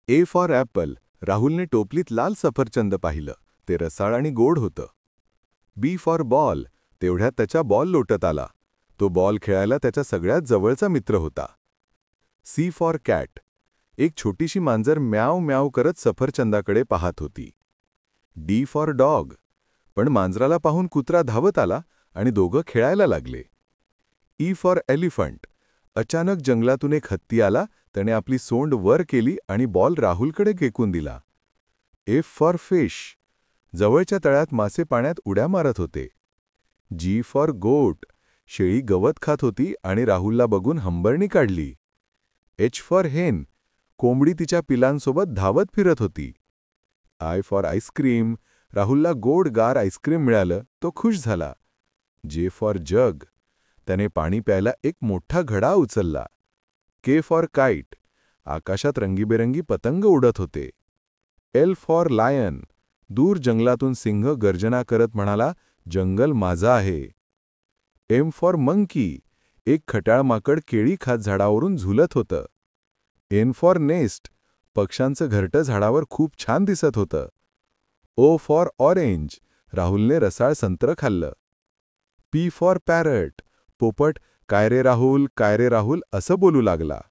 A for Apple. राहुलने टोपलीत लाल सफरचंद पाहिलं. ते रसाळ आणि गोड होतं. बी फॉर बॉल. तेवढ्यात त्याचा बॉल लोटत आला. तो बॉल खेळायला त्याच्या सगळ्यात जवळचा मित्र होता. C for cat. एक छोटीशी मांजर म्याव म्याव करत सफरचंदाकडे पाहत होती. D for dog. पण मांजराला पाहून कुत्रा धावत आला आणि दोघं खेळायला लागले. E for elephant. अचानक जंगलातून एक हत्ती आला. त्याने आपली सोंड वर केली आणि बॉल राहुलकडे फेकून दिला. F for fish. जवळच्या तळ्यात मासे पाण्यात उड्या मारत होते. जी फॉर गोट. शेळी गवत खात होती आणि राहुलला बघून हंबरणी काढली. एच फॉर हेन. कोंबडी तिच्या पिलांसोबत धावत फिरत होती. I for ice cream. राहुलला गोड गार आईस्क्रीम मिळालं. तो खुश झाला. J for jug. त्याने पाणी प्यायला एक मोठा घडा उचलला. K for kite. आकाशात रंगीबेरंगी पतंग उडत होते. L for lion. दूर जंगलातून सिंह गर्जना करत म्हणाला, जंगल माझं आहे. M for monkey. एक खट्याळ माकड केळी खात झाडावरून झुलत होतं. N for nest. पक्ष्यांचं घरटं झाडावर खूप छान दिसत होतं. O for orange. राहुलने रसाळ संत्र खाल्लं. P for parrot. पोपट काय रे राहुल असं बोलू लागला.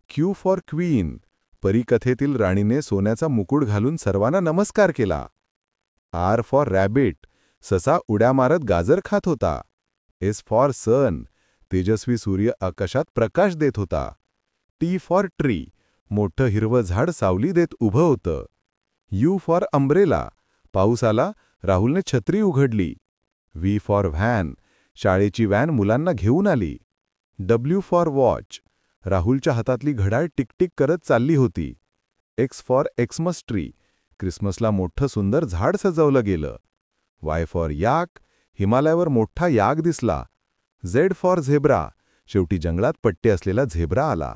Q for queen. परीकथेतील राणीने सोन्याचा मुकुट घालून सर्वांना नमस्कार केला. R for rabbit. ससा उड्या मारत गाजर खात होता. एस फॉर सन. तेजस्वी सूर्य आकाशात प्रकाश देत होता. T for tree. मोठं हिरवं झाड सावली देत उभं होतं. U for umbrella. पाऊस आला. राहुलने छत्री उघडली. V for van. शाळेची व्हॅन मुलांना घेऊन आली. W for watch. राहुलच्या हातातली घड्याळ टिकटिक करत चालली होती. X for Xmas tree. क्रिसमसला मोठं सुंदर झाड सजवलं गेलं. वाय फॉर याक. हिमालयावर मोठा याक दिसला. Z for zebra. शेवटी जंगलात पट्टे असलेला झेब्रा आला.